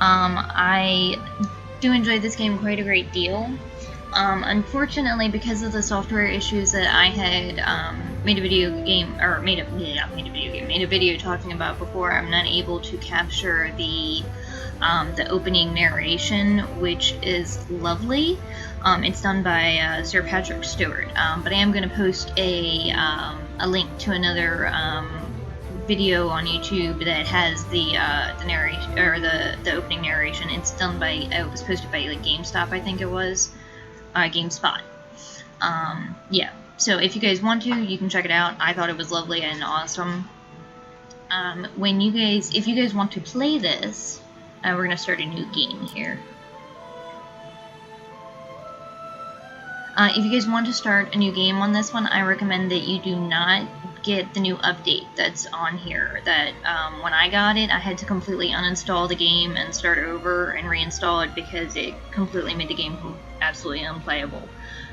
I do enjoy this game quite a great deal. Unfortunately, because of the software issues that I had made a video talking about before, I'm not able to capture the opening narration, which is lovely. It's done by Sir Patrick Stewart, but I am going to post a link to another video on YouTube that has the narration, or the opening narration. It's done by, it was posted by like GameStop, I think it was. GameSpot. Yeah, so if you guys want to, you can check it out. I thought it was lovely and awesome. If you guys want to play this, we're gonna start a new game here. If you guys want to start a new game on this one, I recommend that you do not get the new update that's on here. That when I got it, I had to completely uninstall the game and start over and reinstall it because it completely made the game absolutely unplayable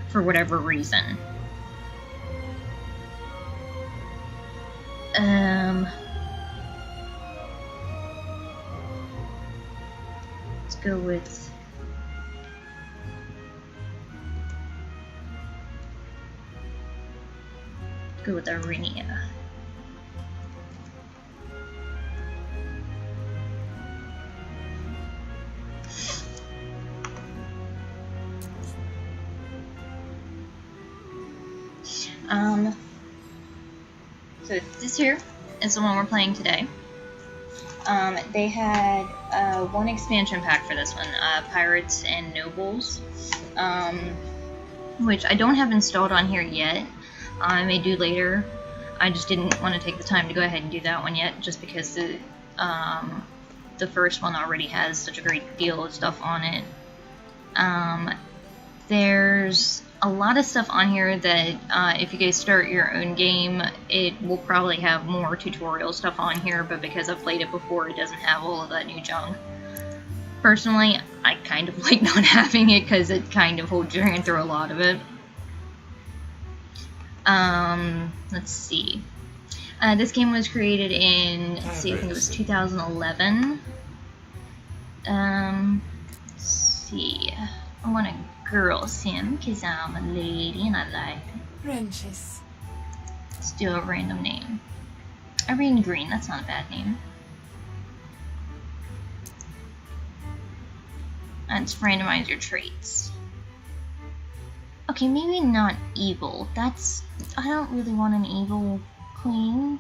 for whatever reason. Let's go with Arenia. So this here is the one we're playing today. They had one expansion pack for this one, Pirates and Nobles, which I don't have installed on here yet. I may do later. I just didn't want to take the time to go ahead and do that one yet, just because the first one already has such a great deal of stuff on it. There's a lot of stuff on here that if you guys start your own game, it will probably have more tutorial stuff on here, but because I've played it before, it doesn't have all of that new junk. Personally, I kind of like not having it because it kind of holds your hand through a lot of it. Let's see. This game was created in, let's see, I think it was 2011. Let's see. I want a girl sim because I'm a lady and I like wrenches. Let's do a random name. Irene Green, that's not a bad name. Let's randomize your traits. Okay, maybe not evil. I don't really want an evil queen.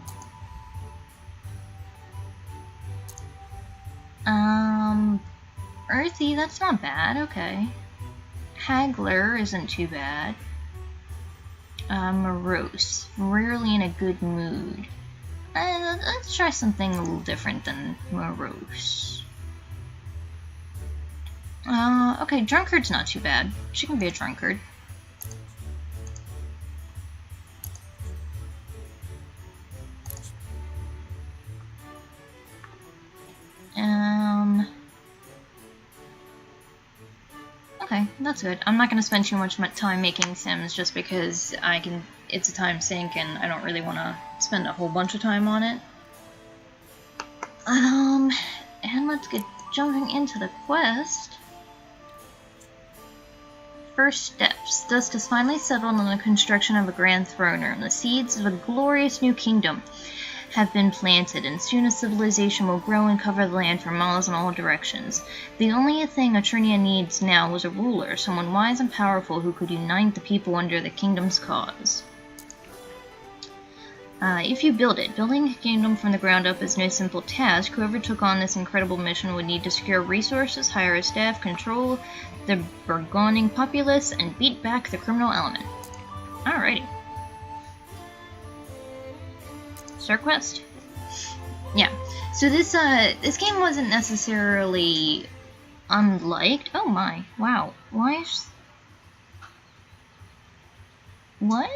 Earthy, that's not bad, okay. Haggler isn't too bad. Morose, rarely in a good mood. Let's try something a little different than morose. Okay, drunkard's not too bad. She can be a drunkard. Okay, that's good. I'm not going to spend too much time making sims just because it's a time sink and I don't really want to spend a whole bunch of time on it. And let's get jumping into the quest. First steps. Dust has finally settled on the construction of a grand throne room. The seeds of a glorious new kingdom have been planted, and soon a civilization will grow and cover the land for miles in all directions. The only thing Eternia needs now was a ruler, someone wise and powerful who could unite the people under the kingdom's cause. If you build it, building a kingdom from the ground up is no simple task. Whoever took on this incredible mission would need to secure resources, hire a staff, control the burgeoning populace, and beat back the criminal element. Alrighty. Start quest. Yeah. So this game wasn't necessarily unliked. Oh my. Wow. Why is... What?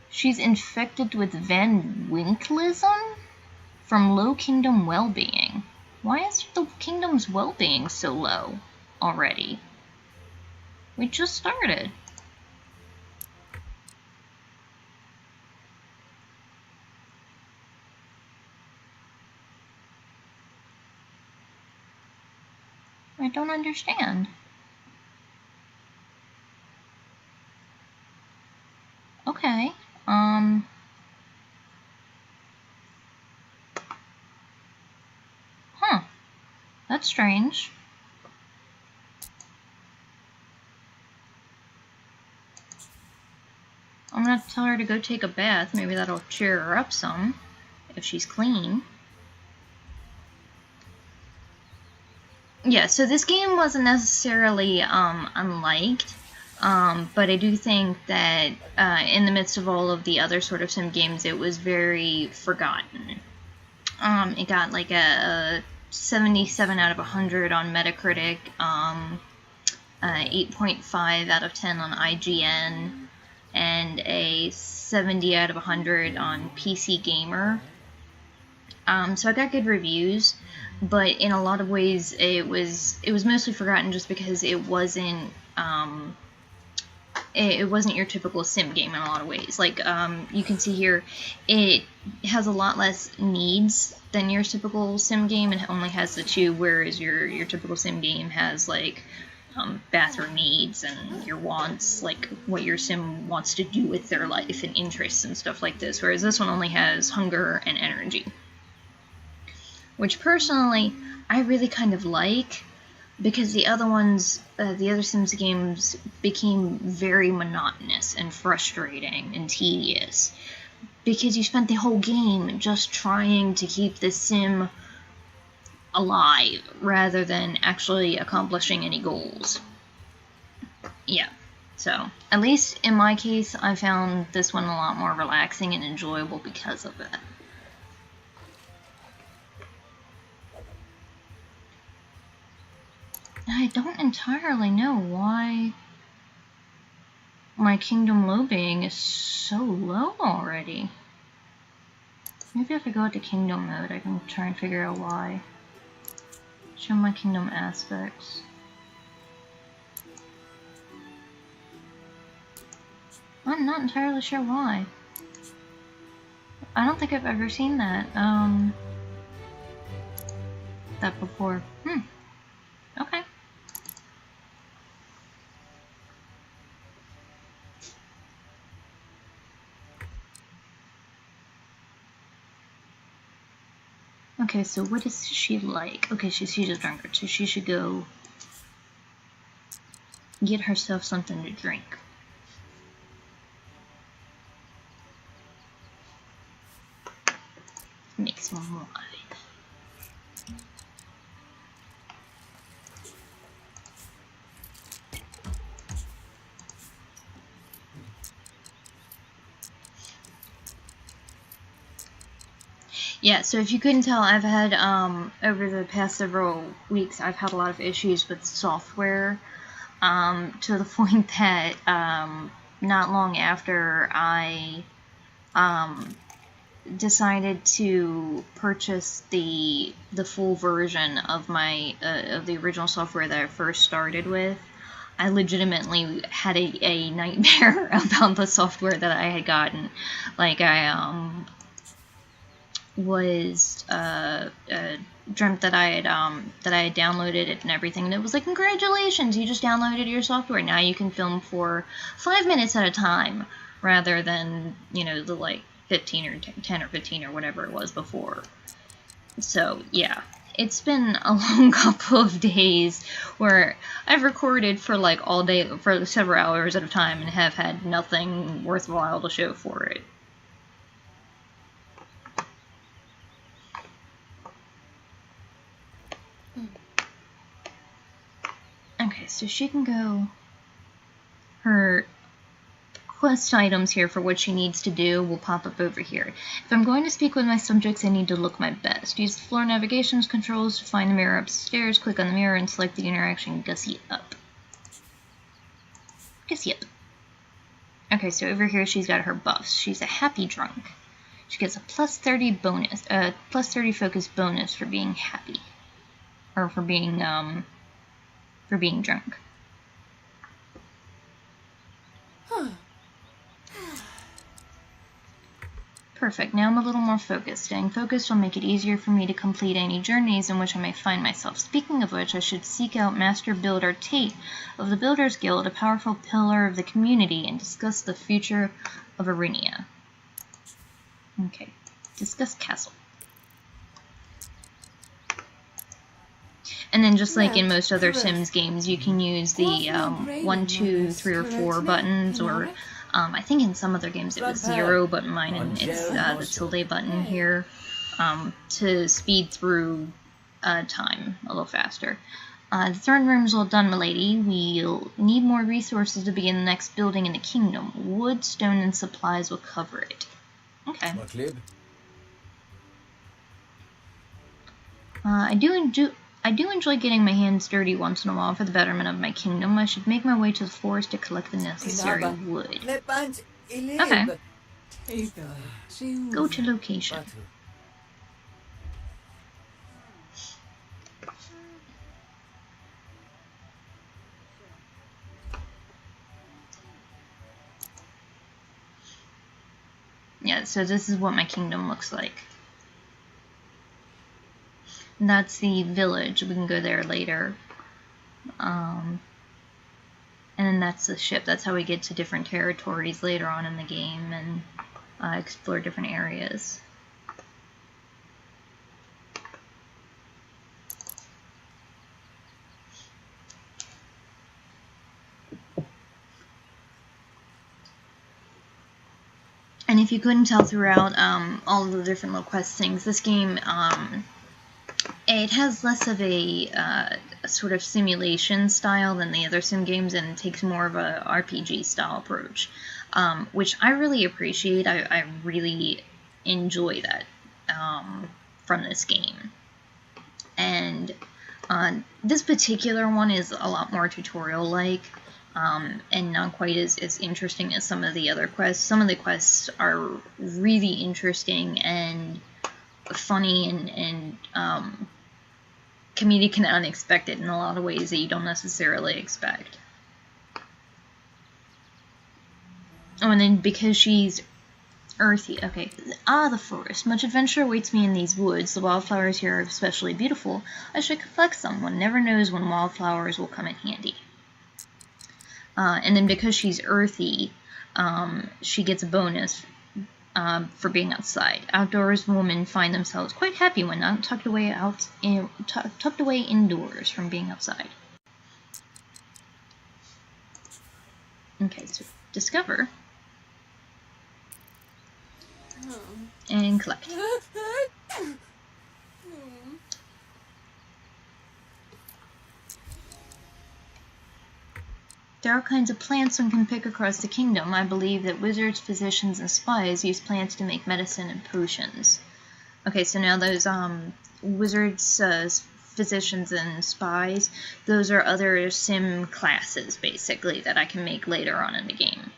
She's infected with Van Winklism? From low kingdom well-being. Why is the kingdom's well-being so low already? We just started. I don't understand. Okay, huh, that's strange. I'm gonna tell her to go take a bath. Maybe that'll cheer her up some, if she's clean. Yeah, so this game wasn't necessarily unliked, but I do think that in the midst of all of the other sort of sim games, it was very forgotten. It got like a 77 out of 100 on Metacritic, 8.5 out of 10 on IGN, and a 70 out of 100 on PC Gamer. So I got good reviews, but in a lot of ways it was mostly forgotten just because it wasn't your typical sim game in a lot of ways. Like you can see here, it has a lot less needs than your typical sim game, and only has the 2, whereas your typical sim game has like bathroom needs and your wants, like what your sim wants to do with their life and interests and stuff like this, whereas this one only has hunger and energy. Which personally, I really kind of like, because the other ones, the other Sims games became very monotonous and frustrating and tedious, because you spent the whole game just trying to keep the sim alive, rather than actually accomplishing any goals. Yeah, so, at least in my case, I found this one a lot more relaxing and enjoyable because of it. I don't entirely know why my kingdom lobbying is so low already. Maybe if I go into kingdom mode, I can try and figure out why. Show my kingdom aspects. I'm not entirely sure why. I don't think I've ever seen that, that before. Okay. Okay, so what is she like? Okay, she's a drunkard, so she should go get herself something to drink. Make some wine. Yeah, so if you couldn't tell, I've had, over the past several weeks, I've had a lot of issues with software, to the point that, not long after I, decided to purchase the full version of my, of the original software that I first started with, I legitimately had a nightmare about the software that I had gotten. Like, I, was dreamt that I had downloaded it and everything, and it was like, congratulations, you just downloaded your software, now you can film for 5 minutes at a time, rather than, you know, the like 15 or 10 or 15 or whatever it was before. So yeah, it's been a long couple of days where I've recorded for like all day, for several hours at a time, and have had nothing worthwhile to show for it. Okay, so she can go, her quest items here for what she needs to do will pop up over here. If I'm going to speak with my subjects, I need to look my best. Use the floor navigations controls to find the mirror upstairs, click on the mirror and select the interaction Gussie up. Gussie up. Okay, so over here she's got her buffs. She's a happy drunk. She gets a plus 30 bonus, plus 30 focus bonus for being happy. Or for being drunk. perfect. Now I'm a little more focused. Staying focused will make it easier for me to complete any journeys in which I may find myself. Speaking of which, I should seek out Master Builder Tate of the Builders Guild, a powerful pillar of the community, and discuss the future of Arinia. Okay, discuss castle. And then just like in most other Sims games, you can use the 1, 2, 3, or 4 buttons, or I think in some other games it was 0, but in mine it's the tilde button here, to speed through time a little faster. The third room's all done, milady. We'll need more resources to begin the next building in the kingdom. Wood, stone, and supplies will cover it. Okay. I do enjoy getting my hands dirty once in a while for the betterment of my kingdom. I should make my way to the forest to collect the necessary wood. Okay. Go to location. Yeah, so this is what my kingdom looks like. And that's the village. We can go there later. And then that's the ship. That's how we get to different territories later on in the game and explore different areas. And if you couldn't tell throughout all of the different little quest things, this game, it has less of a sort of simulation style than the other sim games, and takes more of a RPG style approach, which I really appreciate. I really enjoy that from this game. And this particular one is a lot more tutorial-like, and not quite as interesting as some of the other quests. Some of the quests are really interesting and funny and comedic and unexpected in a lot of ways that you don't necessarily expect. Oh, and then because she's earthy, okay. The forest. Much adventure awaits me in these woods. The wildflowers here are especially beautiful. I should collect some. One never knows when wildflowers will come in handy. And then because she's earthy, she gets a bonus for being outside. Outdoors women find themselves quite happy when not tucked away indoors from being outside. Okay, so discover and collect. There are all kinds of plants one can pick across the kingdom. I believe that wizards, physicians, and spies use plants to make medicine and potions. Okay, so now those wizards, physicians, and spies, those are other sim classes, basically, that I can make later on in the game.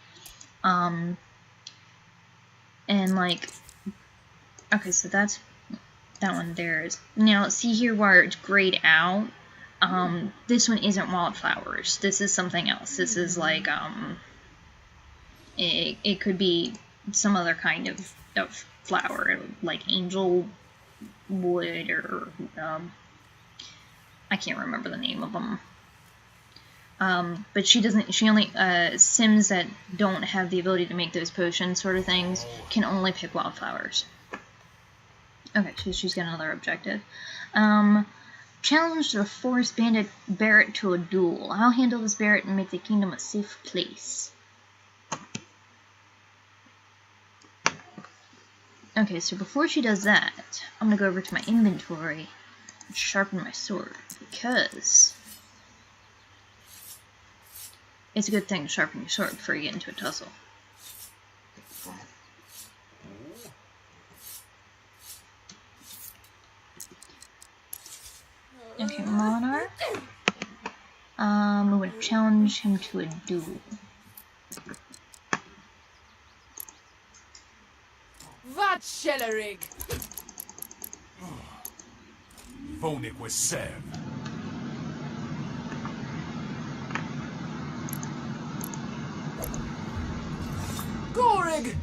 And, like, okay, so that's that one there. Now, see here where it's grayed out? This one isn't wildflowers. This is something else. This is like, it could be some other kind of flower, like angel wood, or, I can't remember the name of them. But she only, Sims that don't have the ability to make those potions sort of things can only pick wildflowers. Okay, so she's got another objective. Challenge the forest bandit Barrett to a duel. I'll handle this Barrett and make the kingdom a safe place. Okay, so before she does that, I'm gonna go over to my inventory and sharpen my sword, because it's a good thing to sharpen your sword before you get into a tussle. Okay, Monarch. We would challenge him to a duel. Vad Kellerig! Vonik was Sev. Gorig!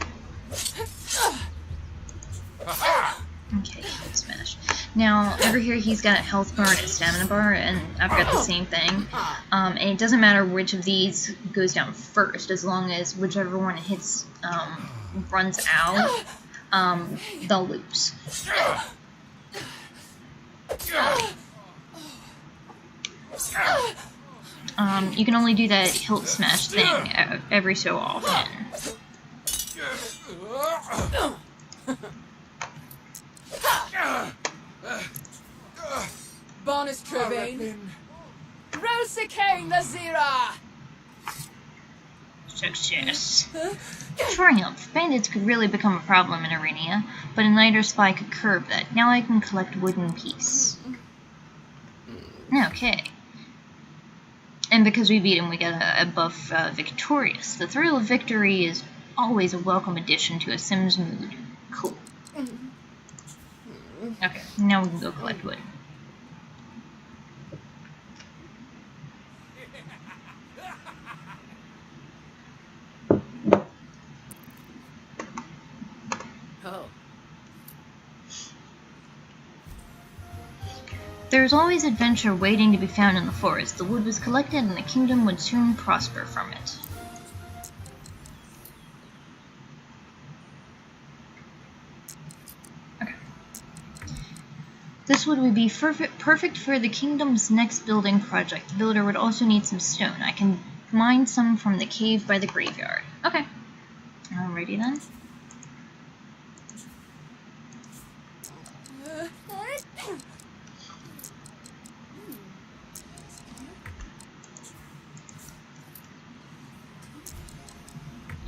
Now, over here he's got a health bar and a stamina bar, and I've got the same thing. And it doesn't matter which of these goes down first, as long as whichever one hits, runs out, they'll lose. You can only do that hilt smash thing every so often. Bonus Trevane. Rosicane Nazira. Success. Triumph. Bandits could really become a problem in Arenia, but a Niter Spy could curb that. Now I can collect wood in peace. Okay. And because we beat him, we get a buff victorious. The thrill of victory is always a welcome addition to a Sim's mood. Cool. Okay, now we can go collect wood. Oh. There is always adventure waiting to be found in the forest. The wood was collected and the kingdom would soon prosper from it. Okay. This wood would be perfect for the kingdom's next building project. The builder would also need some stone. I can mine some from the cave by the graveyard. Okay. Alrighty then.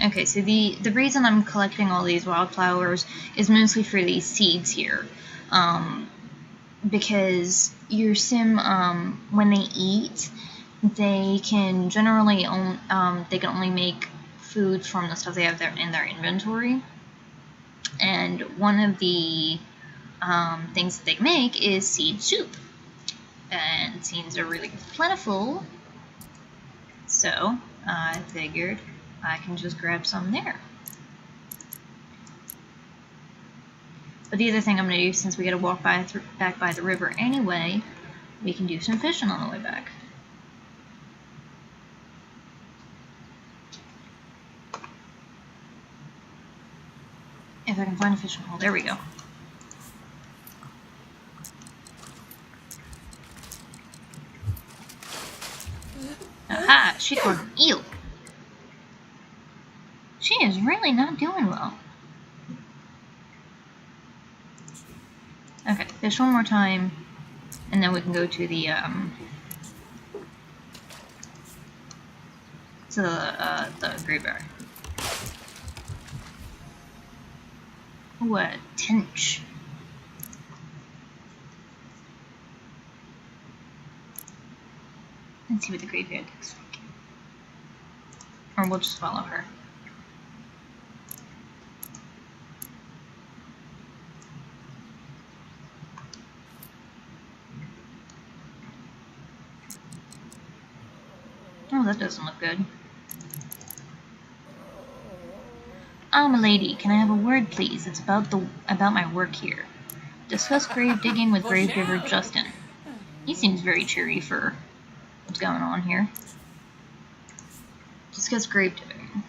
Okay, so the reason I'm collecting all these wildflowers is mostly for these seeds here. Because your sim, when they eat, they can generally they can only make food from the stuff they have in their inventory. And one of the things that they make is seed soup. And seeds are really plentiful, so I figured I can just grab some there. But the other thing I'm going to do, since we got to walk back by the river anyway, we can do some fishing on the way back. If I can find a fishing hole, there we go. Aha! She caught an eel. She is really not doing well. Okay, fish one more time, and then we can go to the graveyard. Ooh, a tench. Let's see what the graveyard looks like. Or we'll just follow her. Oh, that doesn't look good. Milady, can I have a word, please? It's about my work here. Discuss grave digging with gravedigger Justin. He seems very cheery for what's going on here. Discuss grave digging.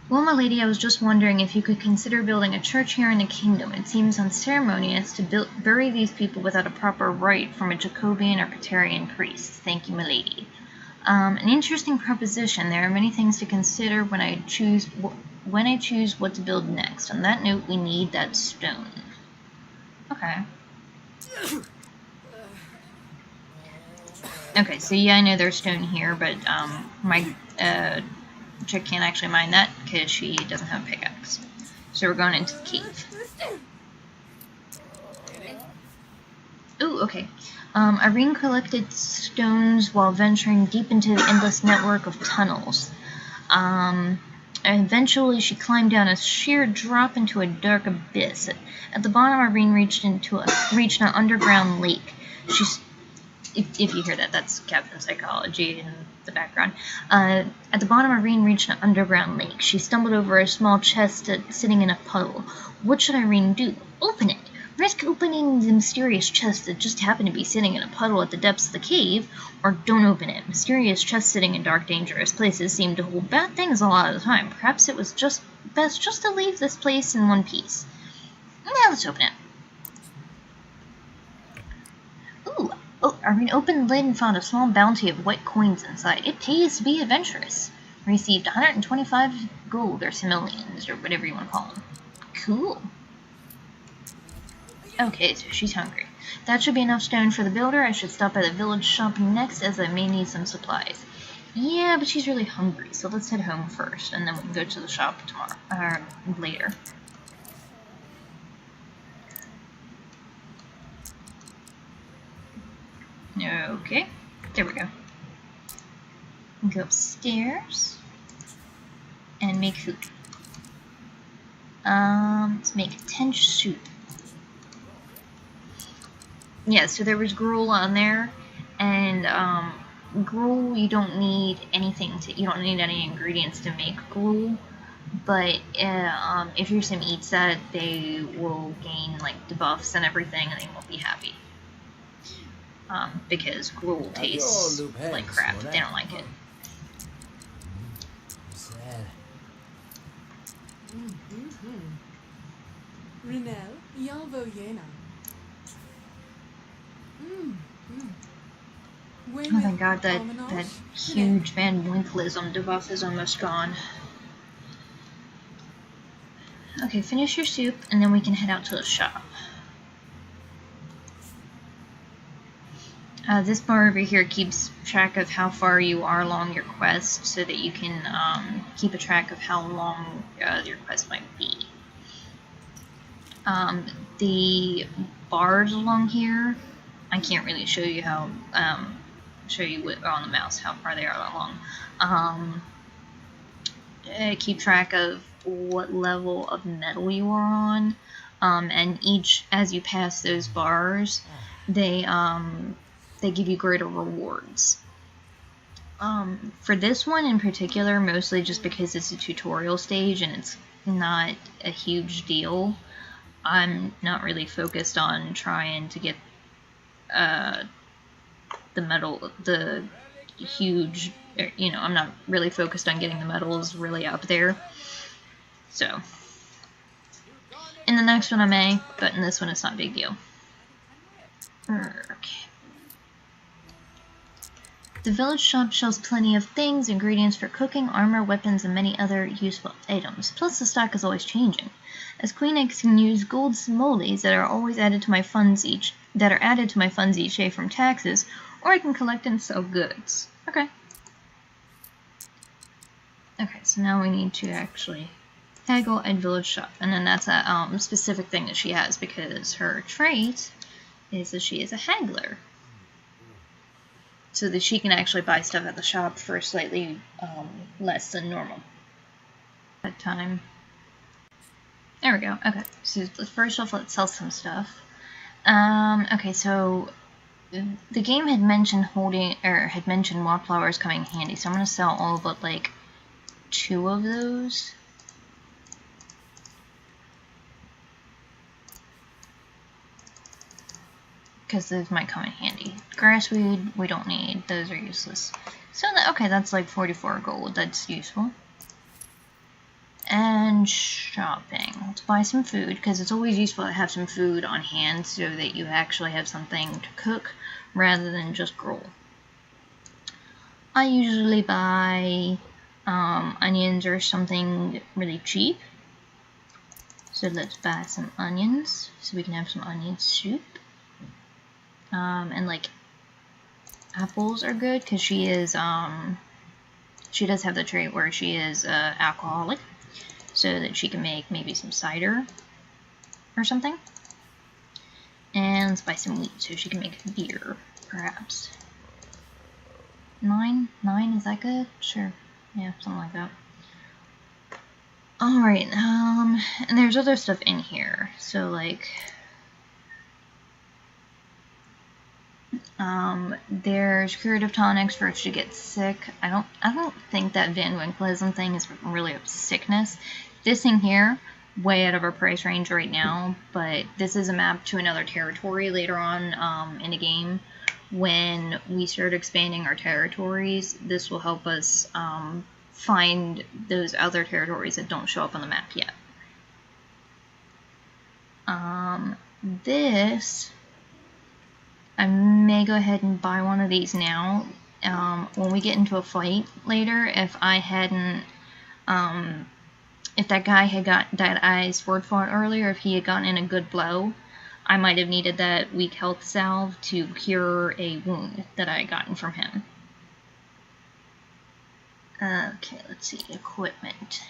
Well, my lady, I was just wondering if you could consider building a church here in the kingdom. It seems unceremonious to bury these people without a proper rite from a Jacobian or Patarian priest. Thank you, my lady. An interesting proposition. There are many things to consider when I choose what to build next. On that note, we need that stone. Okay. Okay, so yeah, I know there's stone here, but my chick can't actually mine that because she doesn't have a pickaxe. So we're going into the cave. Ooh, okay. Irene collected stones while venturing deep into the endless network of tunnels. Eventually, she climbed down a sheer drop into a dark abyss. At the bottom, Irene reached an underground lake. if you hear that, that's Captain Psychology in the background. At the bottom, Irene reached an underground lake. She stumbled over a small chest sitting in a puddle. What should Irene do? Open it! Risk opening the mysterious chest that just happened to be sitting in a puddle at the depths of the cave, or don't open it. Mysterious chests sitting in dark, dangerous places seem to hold bad things a lot of the time. Perhaps it was just best just to leave this place in one piece. Now let's open it. Ooh! Oh, Irene opened the lid and found a small bounty of white coins inside. It pays to be adventurous. Received 125 gold or simoleons, or whatever you want to call them. Cool. Okay, so she's hungry. That should be enough stone for the builder. I should stop by the village shop next, as I may need some supplies. Yeah, but she's really hungry, so let's head home first, and then we can go to the shop tomorrow, or later. Okay, there we go. Go upstairs and make food. Let's make tench soup. Yeah, so there was gruel on there, and gruel, you don't need anything to, you don't need any ingredients to make gruel, but if your sim eats that, they will gain like debuffs and everything, and they won't be happy. Because gruel tastes like crap. They don't like it. Oh my god, that huge Van Winkleism debuff is almost gone. Okay, finish your soup, and then we can head out to the shop. This bar over here keeps track of how far you are along your quest, so that you can keep a track of how long your quest might be. The bars along here, I can't really show you how on the mouse how far they are along. Keep track of what level of metal you are on, and as you pass those bars, they give you greater rewards. For this one in particular, mostly just because it's a tutorial stage and it's not a huge deal, I'm not really focused on trying to get the medal, the huge, I'm not really focused on getting the medals really up there. So, in the next one I may, but in this one it's not a big deal. Okay. The village shop sells plenty of things, ingredients for cooking, armor, weapons, and many other useful items. Plus, the stock is always changing. As queen, I can use gold simoleons that are always added to my funds each day from taxes, or I can collect and sell goods. Okay. Okay, so now we need to actually haggle at village shop, and then that's a specific thing that she has because her trait is that she is a haggler. So that she can actually buy stuff at the shop for slightly less than normal. That time. There we go. Okay, so first off, let's sell some stuff. Okay, so the game had mentioned wildflowers coming handy, so I'm gonna sell all but like 2 of those. Because those might come in handy. Grassweed, we don't need. Those are useless. So, okay, that's like 44 gold. That's useful. And shopping. Let's buy some food, because it's always useful to have some food on hand so that you actually have something to cook rather than just gruel. I usually buy onions or something really cheap. So let's buy some onions so we can have some onion soup. And like apples are good because she is she does have the trait where she is alcoholic, so that she can make maybe some cider or something. And let's buy some wheat so she can make beer, perhaps. 9, is that good? Sure, yeah, something like that. All right, and there's other stuff in here, so like. There's curative tonics for if you get sick. I don't think that Van Winkleism thing is really a sickness. This thing here, way out of our price range right now, but this is a map to another territory later on in the game. When we start expanding our territories, this will help us find those other territories that don't show up on the map yet. This, I may go ahead and buy one of these now. When we get into a fight later, if I hadn't, if that guy had that I sword fought earlier, if he had gotten in a good blow, I might have needed that weak health salve to cure a wound that I had gotten from him. Okay, let's see, equipment.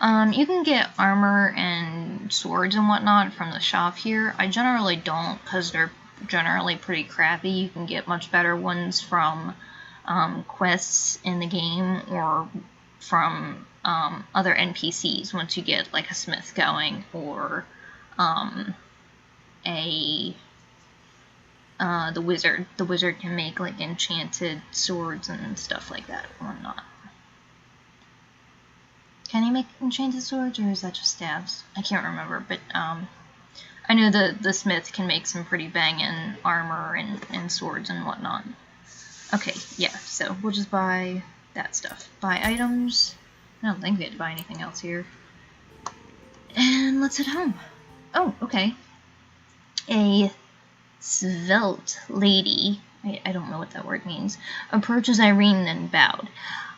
You can get armor and swords and whatnot from the shop here. I generally don't, because they're generally pretty crappy. You can get much better ones from quests in the game or from other NPCs once you get like a smith going, or the wizard. The wizard can make like enchanted swords and stuff like that and whatnot. Can he make enchanted swords, or is that just staves? I can't remember, but I know the smith can make some pretty banging armor and swords and whatnot. Okay, yeah, so we'll just buy that stuff. Buy items. I don't think we had to buy anything else here. And let's head home. Oh, okay. A svelte lady, I don't know what that word means, approaches Irene and bowed.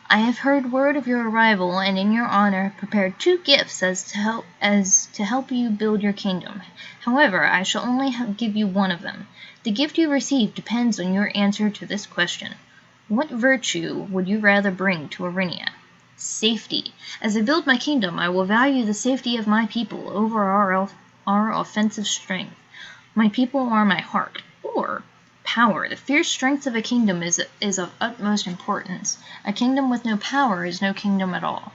I have heard word of your arrival, and in your honor prepared 2 gifts as to help you build your kingdom. However, I shall only give you one of them. The gift you receive depends on your answer to this question. What virtue would you rather bring to Arinia? Safety. As I build my kingdom, I will value the safety of my people over our offensive strength. My people are my heart. Or power. The fierce strength of a kingdom is of utmost importance. A kingdom with no power is no kingdom at all.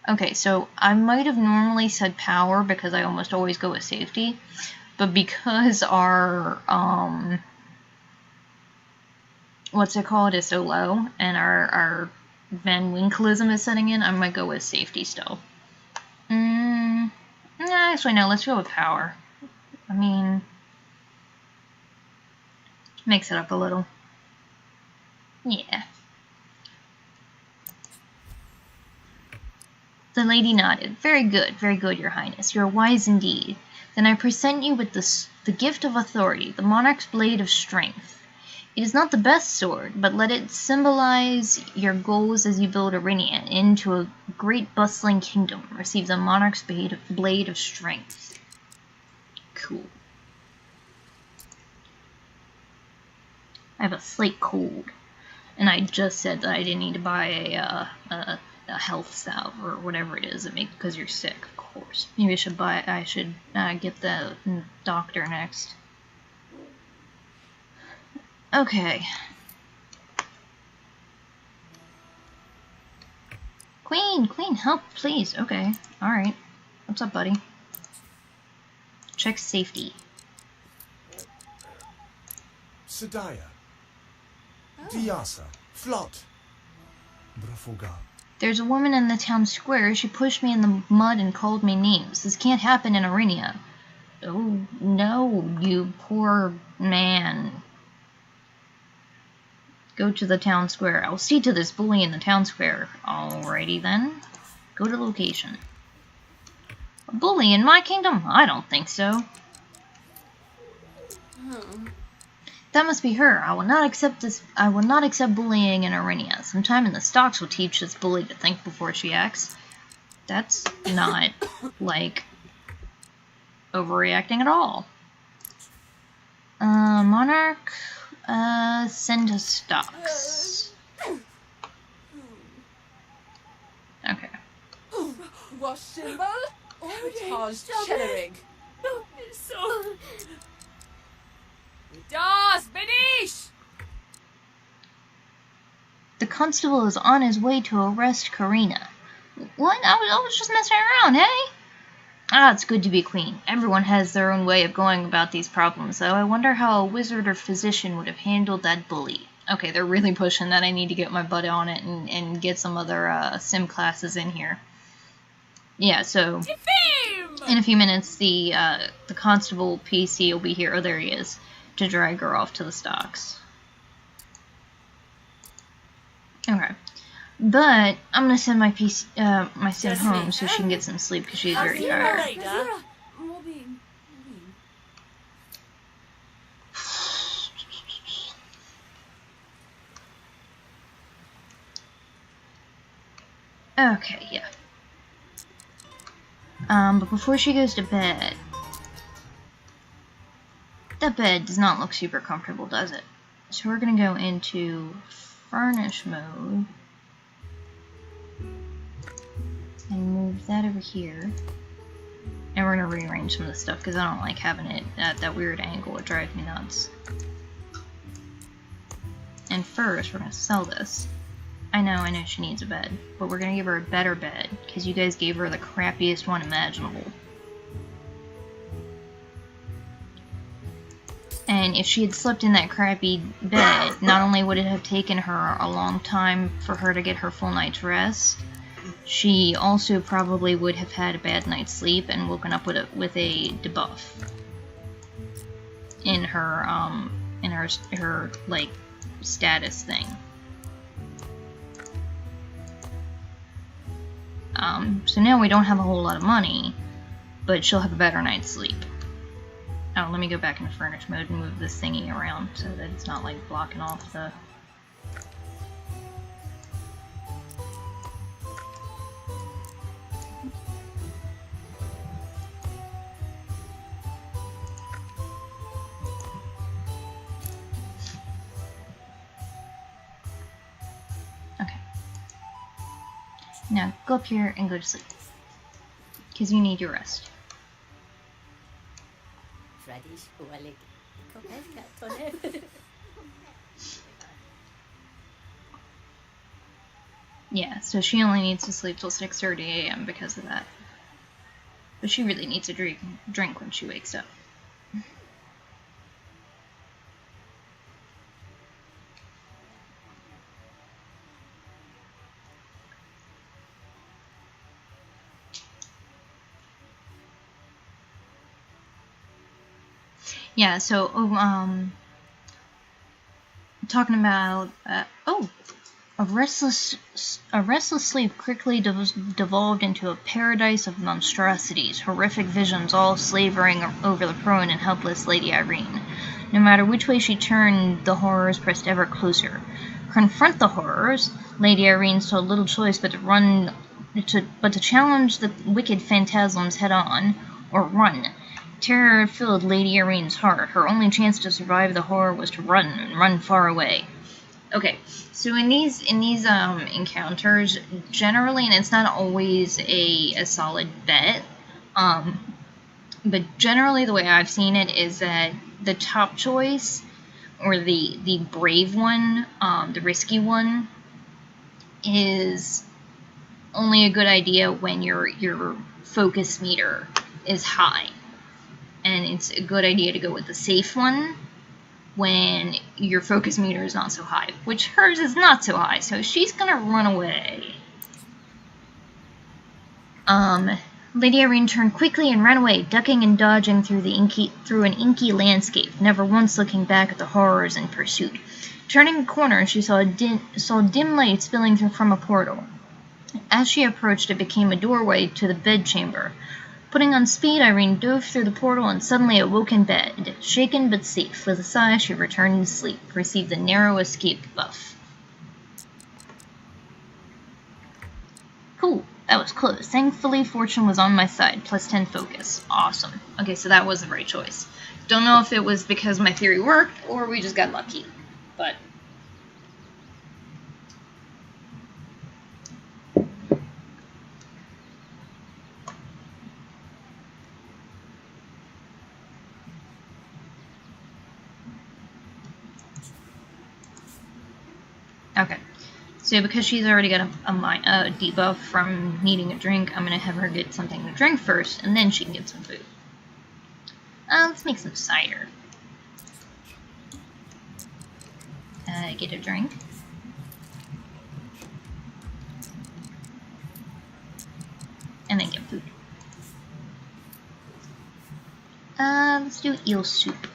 Okay, so I might have normally said power because I almost always go with safety, but because our what's it called is so low and our Van Winkleism is setting in, I might go with safety still. Actually no, let's go with power. I mean, mix it up a little. Yeah. The lady nodded. Very good, your highness. You are wise indeed. Then I present you with the gift of authority, the monarch's blade of strength. It is not the best sword, but let it symbolize your goals as you build Arinia into a great bustling kingdom. Receive the monarch's blade of strength. Cool. I have a slight cold, and I just said that I didn't need to buy a health salve or whatever it is that makes because you're sick. Of course, maybe I should get the doctor next. Okay. Queen, help, please. Okay, all right. What's up, buddy? Check safety. Sedaya. Diasa. Flot. Brafoga. There's a woman in the town square. She pushed me in the mud and called me names. This can't happen in Arinia. Oh, no, you poor man. Go to the town square. I'll see to this bully in the town square. Alrighty then. Go to location. A bully in my kingdom? I don't think so. That must be her. I will not accept this. I will not accept bullying in Arinia. Sometime in the stocks will teach this bully to think before she acts. That's not, like, overreacting at all. Monarch, send to stocks. Okay. Was symbol? Heritage Cheddering. Das bin ich! The constable is on his way to arrest Karina. What? I was just messing around, hey? Ah, it's good to be queen. Everyone has their own way of going about these problems, though. I wonder how a wizard or physician would have handled that bully. Okay, they're really pushing that. I need to get my butt on it and get some other sim classes in here. Yeah, so in a few minutes, the constable PC will be here. Oh, there he is, to drag her off to the stocks. Okay, but I'm gonna send my PC, my sim home so she can get some sleep because she's very tired. Okay, yeah. But before she goes to bed, that bed does not look super comfortable, does it? So we're gonna go into furnish mode and move that over here. And we're gonna rearrange some of the stuff because I don't like having it at that weird angle. It drives me nuts. And first, we're gonna sell this. I know she needs a bed, but we're gonna give her a better bed because you guys gave her the crappiest one imaginable. And if she had slept in that crappy bed, not only would it have taken her a long time for her to get her full night's rest, she also probably would have had a bad night's sleep and woken up with a debuff in her like status thing. So now we don't have a whole lot of money, but she'll have a better night's sleep. Oh, let me go back into furnish mode and move this thingy around so that it's not like blocking off the... Okay. Now go up here and go to sleep. Because you need your rest. Yeah, so she only needs to sleep till 6:30 a.m. because of that. But she really needs a drink when she wakes up. Yeah, so, talking about, a restless sleep quickly devolved into a paradise of monstrosities, horrific visions all slavering over the prone and helpless Lady Irene. No matter which way she turned, the horrors pressed ever closer. Confront the horrors, Lady Irene saw little choice but to challenge the wicked phantasms head-on, or run. Terror filled Lady Irene's heart. Her only chance to survive the horror was to run, and run far away. Okay, so in these encounters, generally, and it's not always a solid bet, but generally the way I've seen it is that the top choice, or the brave one, the risky one, is only a good idea when your focus meter is high. And it's a good idea to go with the safe one when your focus meter is not so high, which hers is not so high, so she's gonna run away. Lady Irene turned quickly and ran away, ducking and dodging through an inky landscape, never once looking back at the horrors in pursuit. Turning a corner, she saw dim light spilling through from a portal. As she approached, it became a doorway to the bedchamber. Putting on speed, Irene dove through the portal and suddenly awoke in bed. Shaken but safe, with a sigh she returned to sleep, received the narrow escape buff. Cool, that was close. Thankfully, fortune was on my side, plus 10 focus. Awesome. Okay, so that was the right choice. Don't know if it was because my theory worked, or we just got lucky, but... Okay, So because she's already got a debuff from needing a drink, I'm going to have her get something to drink first, and then she can get some food. Let's make some cider. Get a drink. And then get food. Let's do eel soup.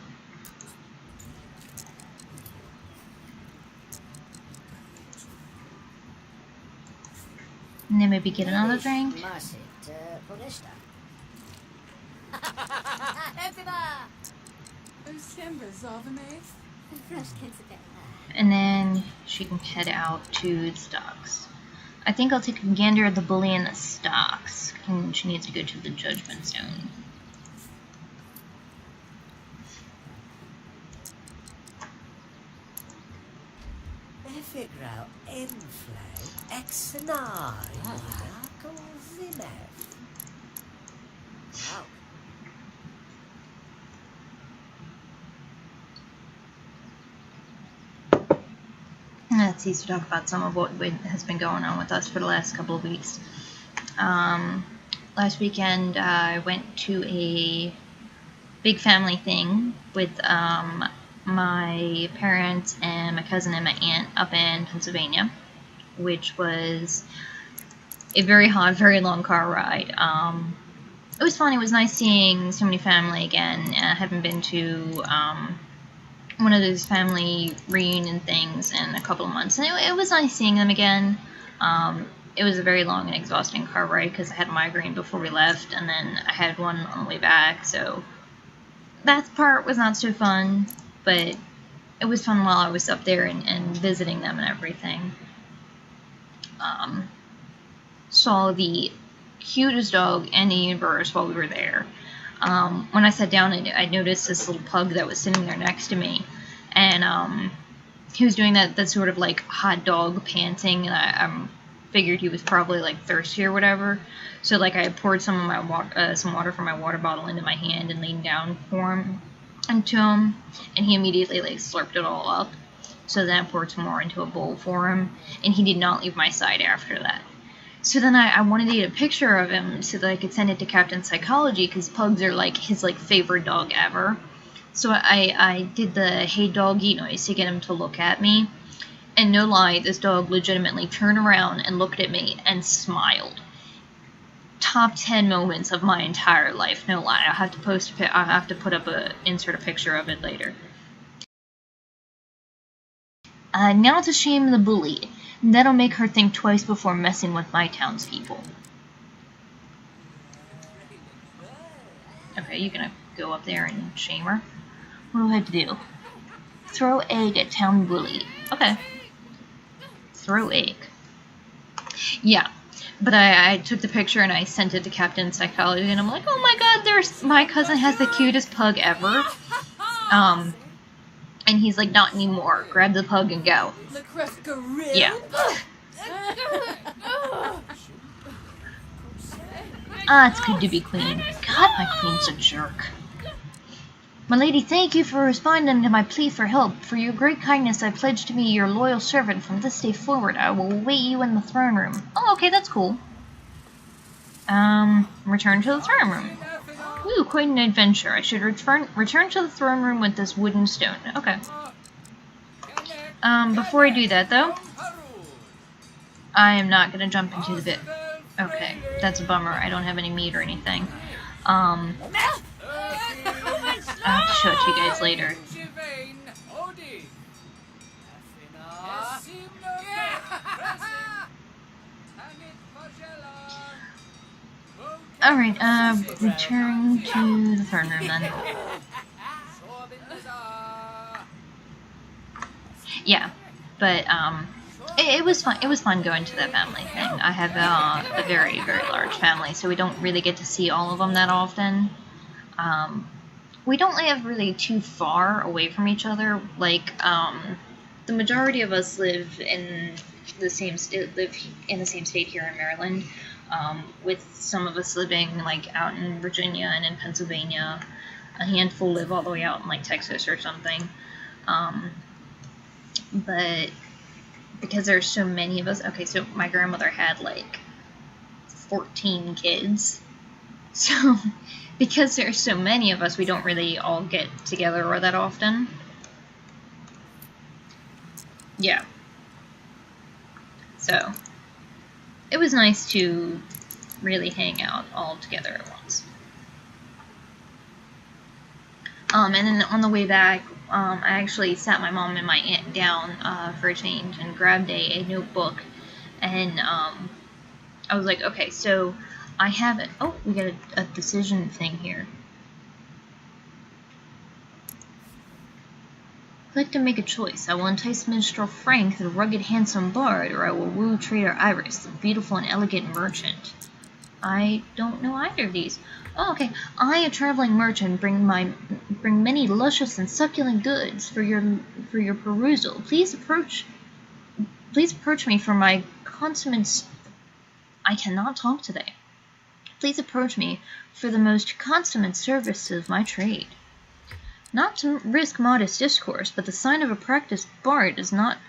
And then maybe get another drink. And then she can head out to the stocks. I think I'll take a gander at the bully in the stocks. And she needs to go to the judgment zone. Let's see, to talk about some of what has been going on with us for the last couple of weeks. Last weekend I went to a big family thing with my parents and my cousin and my aunt up in Pennsylvania, which was a very hot, very long car ride. It was fun. It was nice seeing so many family again. I haven't been to one of those family reunion things in a couple of months, and it was nice seeing them again. It was a very long and exhausting car ride because I had a migraine before we left, and then I had one on the way back, so that part was not so fun, but it was fun while I was up there and visiting them and everything. Saw the cutest dog in the universe while we were there. When I sat down, I noticed this little pug that was sitting there next to me, and he was doing that sort of like hot dog panting, and I figured he was probably like thirsty or whatever. So like I poured some of my some water from my water bottle into my hand and leaned down for him into him, and he immediately like slurped it all up. So then I poured some more into a bowl for him, and he did not leave my side after that. So then I wanted to get a picture of him so that I could send it to Captain Psychology, because pugs are like his like favorite dog ever. So I did the hey doggy noise to get him to look at me. And no lie, this dog legitimately turned around and looked at me and smiled. Top 10 moments of my entire life, no lie. I'll have to put up insert a picture of it later. Now to shame the bully. That'll make her think twice before messing with my townspeople. Okay, you're gonna go up there and shame her? What do I have to do? Throw egg at town bully. Okay. Throw egg. Yeah. But I took the picture and I sent it to Captain Psychology, and I'm like, oh my god, my cousin has the cutest pug ever. And he's like, not anymore. Grab the pug and go. Yeah. It's good to be queen. God, my queen's a jerk. My lady, thank you for responding to my plea for help. For your great kindness, I pledge to be your loyal servant from this day forward. I will await you in the throne room. Oh, okay, that's cool. Return to the throne room. Ooh, quite an adventure. I should return to the throne room with this wooden stone. Okay. Before I do that, though, I am not gonna jump into the bit. Okay, that's a bummer. I don't have any meat or anything. I'll have to show it to you guys later. Alright, return to the throne room then. Yeah, but, it was fun. It was fun going to that family thing. I have a very, very large family, so we don't really get to see all of them that often. We don't live really too far away from each other. Like, the majority of us live in the same state here in Maryland. With some of us living like out in Virginia and in Pennsylvania. A handful live all the way out in like Texas or something. But because there's so many of us. Okay, so my grandmother had like 14 kids. So, because there's so many of us, we don't really all get together or that often. Yeah. So, it was nice to really hang out all together at once. And then on the way back, I actually sat my mom and my aunt down for a change and grabbed a notebook, and I was like, okay, so I have it. Oh, we got a decision thing here. Click to make a choice. I will entice minstrel Frank, the rugged, handsome bard, or I will woo trader Iris, the beautiful and elegant merchant. I don't know either of these. Oh, okay. I, a traveling merchant, bring many luscious and succulent goods for your perusal. Please approach me for my consummate. I cannot talk today. Please approach me for the most consummate service of my trade. Not to risk modest discourse, but the sign of a practiced bard is not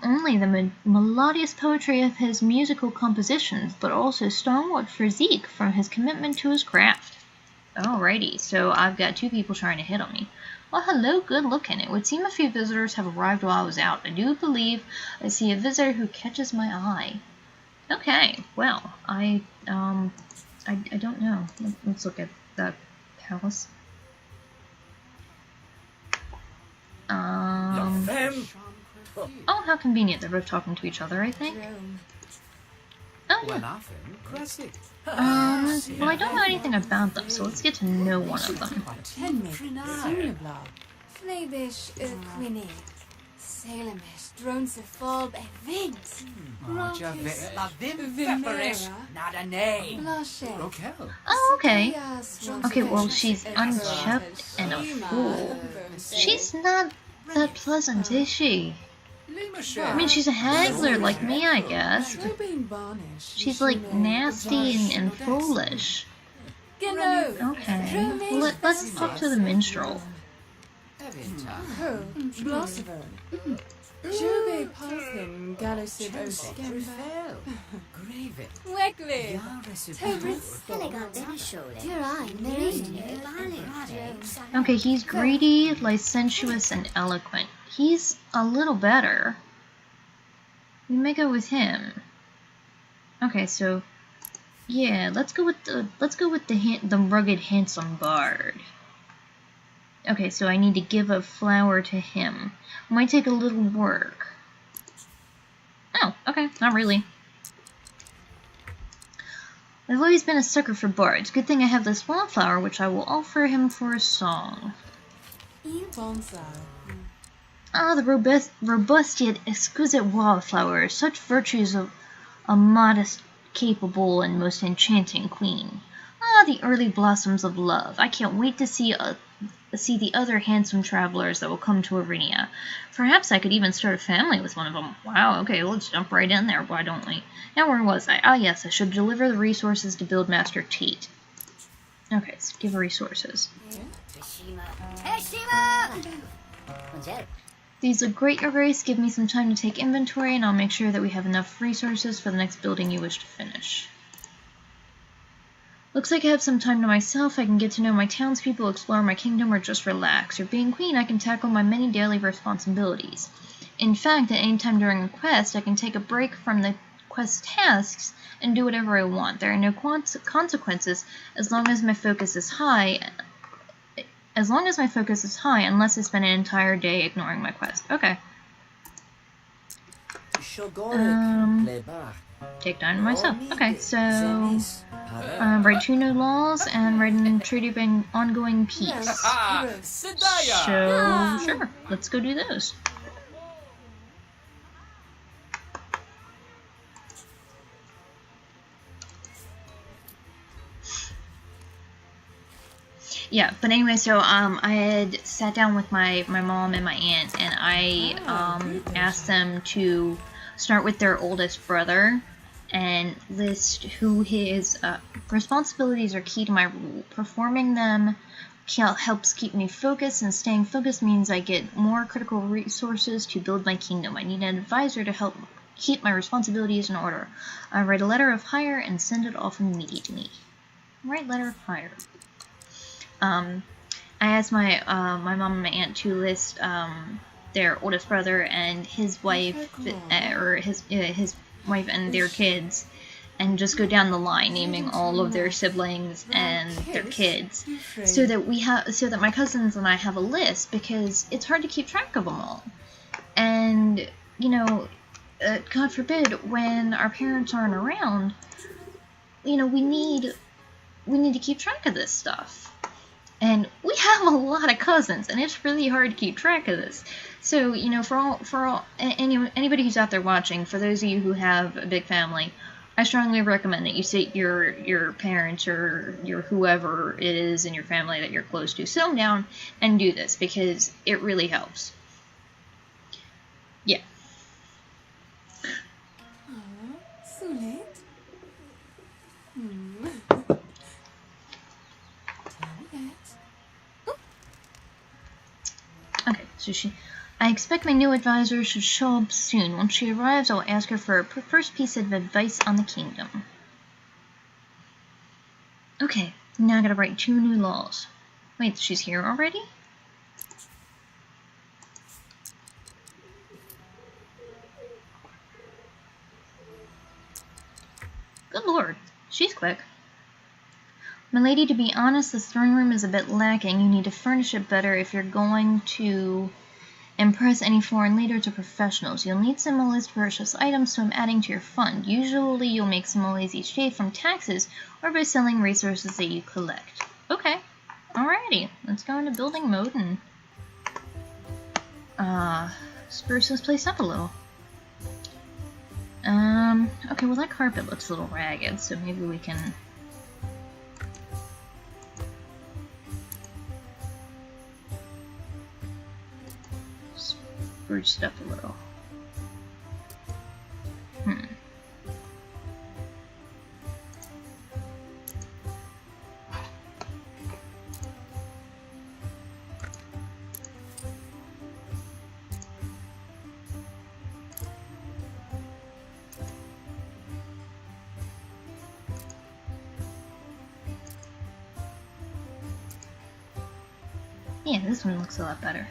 only the melodious poetry of his musical compositions, but also stalwart physique from his commitment to his craft. Alrighty, so I've got two people trying to hit on me. Well, hello, good looking. It would seem a few visitors have arrived while I was out. I do believe I see a visitor who catches my eye. Okay, well, I don't know. Let's look at that palace. Oh, how convenient. They're both talking to each other, I think. Oh, yeah. Well, I don't know anything about them, so let's get to know one of them. Oh, okay. Okay, well, she's unkept and a fool. She's not that pleasant, is she? I mean, she's a haggler like me, I guess. She's like nasty and foolish. Okay, well, let's talk to the minstrel. Okay, he's greedy, licentious, and eloquent. He's a little better. We may go with him. Okay, so yeah, let's go with the rugged, handsome bard. Okay, so I need to give a flower to him. Might take a little work. Oh, okay, not really. I've always been a sucker for bards. Good thing I have this wildflower, which I will offer him for a song. Ah, the robust yet exquisite wildflower, such virtues of a modest, capable, and most enchanting queen. Ah, the early blossoms of love. I can't wait to see the other handsome travelers that will come to Arinia. Perhaps I could even start a family with one of them. Wow, okay, let's jump right in there, why don't we? Now, where was I? Ah, yes, I should deliver the resources to build Master Tate. Okay, let's give resources. These look great, Your Grace. Give me some time to take inventory, and I'll make sure that we have enough resources for the next building you wish to finish. Looks like I have some time to myself. I can get to know my townspeople, explore my kingdom, or just relax. Or being queen, I can tackle my many daily responsibilities. In fact, at any time during a quest, I can take a break from the quest tasks and do whatever I want. There are no consequences as long as my focus is high. Unless I spend an entire day ignoring my quest. Okay. Take time to myself. Okay, so write 2 new laws and write an treaty of ongoing peace. So sure, let's go do those. Yeah, but anyway, so I had sat down with my mom and my aunt, and I asked them to start with their oldest brother and list who his responsibilities are key to my rule. Performing them helps keep me focused, and staying focused means I get more critical resources to build my kingdom. I need an advisor to help keep my responsibilities in order. I write a letter of hire and send it off immediately. Write letter of hire. I asked my my mom and my aunt to list their oldest brother and his wife, or his wife and their kids, and just go down the line naming all of their siblings and their kids, so that my cousins and I have a list, because it's hard to keep track of them all. And you know, God forbid, when our parents aren't around, you know, we need to keep track of this stuff. And we have a lot of cousins, and it's really hard to keep track of this. So, you know, anybody who's out there watching, for those of you who have a big family, I strongly recommend that you sit your parents or your whoever it is in your family that you're close to, sit them down and do this, because it really helps. Yeah. So late? Okay, so I expect my new advisor should show up soon. Once she arrives, I'll ask her for her first piece of advice on the kingdom. Okay, now I gotta write 2 new laws. Wait, she's here already? Good lord, she's quick. My lady, to be honest, this throne room is a bit lacking. You need to furnish it better if you're going to impress any foreign leaders or professionals. You'll need simoleons to purchase items, so I'm adding to your fund. Usually you'll make simoleons each day from taxes or by selling resources that you collect. Okay, alrighty, let's go into building mode and spruce this place up a little. Okay, well that carpet looks a little ragged, so maybe we can spruce it up a little. Yeah, this one looks a lot better.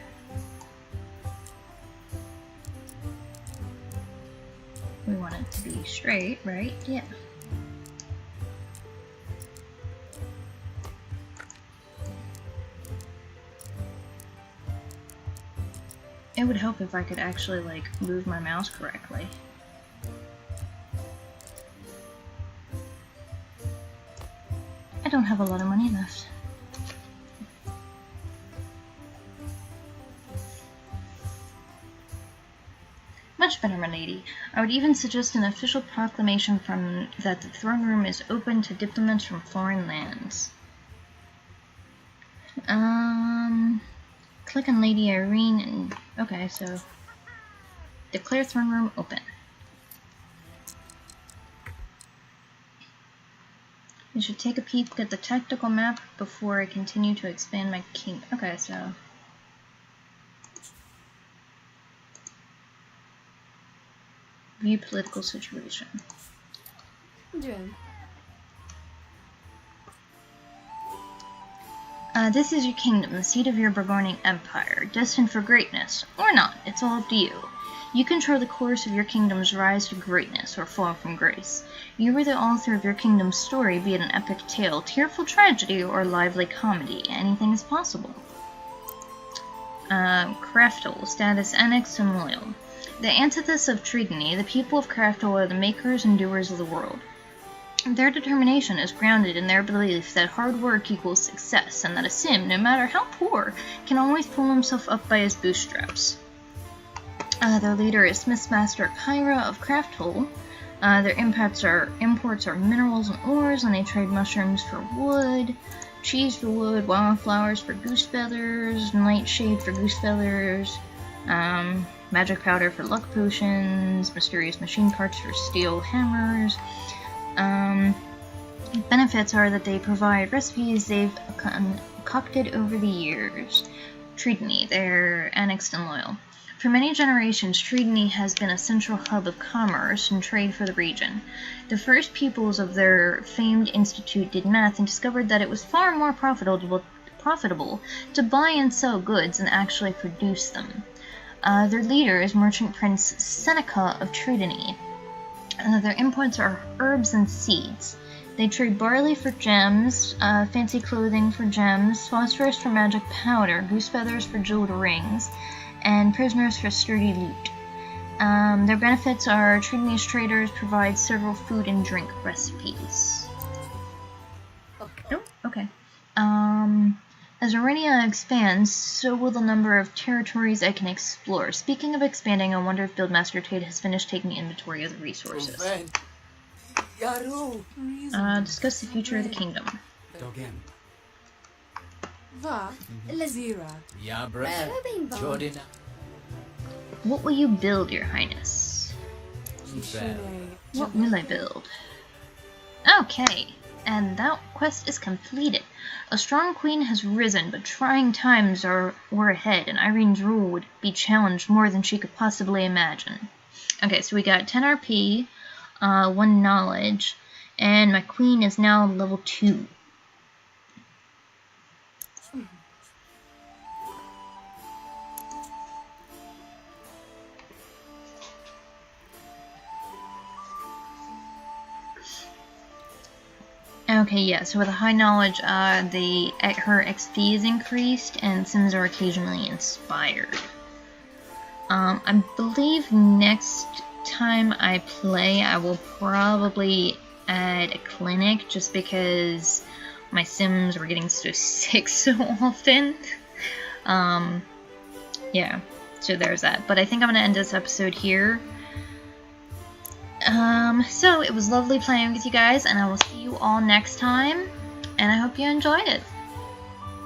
We want it to be straight, right? Yeah. It would help if I could actually, like, move my mouse correctly. I don't have a lot of money left. Much better, my lady. I would even suggest an official proclamation that the throne room is open to diplomats from foreign lands. Click on Lady Irene and... Okay, so... Declare throne room open. I should take a peek at the tactical map before I continue to expand my kingdom. Okay, so... View political situation. Jen. This is your kingdom, the seat of your Burgonian empire, destined for greatness, or not, it's all up to you. You control the course of your kingdom's rise to greatness, or fall from grace. You are the author of your kingdom's story, be it an epic tale, tearful tragedy, or lively comedy. Anything is possible. Craftal, status annexed to Moyle. The antithesis of Tridony, the people of Craftal are the makers and doers of the world. Their determination is grounded in their belief that hard work equals success, and that a sim, no matter how poor, can always pull himself up by his bootstraps. Their leader is Smithmaster Kyra of Crafthole. Their imports are minerals and ores, and they trade mushrooms for wood, cheese for wood, wildflowers for goose feathers, nightshade for goose feathers, magic powder for luck potions, mysterious machine parts for steel hammers. Benefits are that they provide recipes they've concocted over the years. Tridony, they're annexed and loyal. For many generations, Tridony has been a central hub of commerce and trade for the region. The first pupils of their famed institute did math and discovered that it was far more profitable to buy and sell goods than actually produce them. Their leader is Merchant Prince Seneca of Tridony. Their imports are herbs and seeds. They trade barley for gems, fancy clothing for gems, phosphorus for magic powder, goose feathers for jeweled rings, and prisoners for sturdy loot. Their benefits are Tridony's traders provide several food and drink recipes. Oh, okay. As Arenia expands, so will the number of territories I can explore. Speaking of expanding, I wonder if Buildmaster Tate has finished taking inventory of the resources. Discuss the future of the kingdom. What will you build, Your Highness? What will I build? Okay, and that quest is completed. A strong queen has risen, but trying times were ahead, and Irene's rule would be challenged more than she could possibly imagine. Okay, so we got 10 RP, 1 knowledge, and my queen is now level 2. Okay, yeah, so with a high knowledge, her XP is increased, and Sims are occasionally inspired. I believe next time I play, I will probably add a clinic, just because my Sims were getting so sick so often. Yeah, so there's that. But I think I'm going to end this episode here. So it was lovely playing with you guys, and I will see you all next time, and I hope you enjoyed it.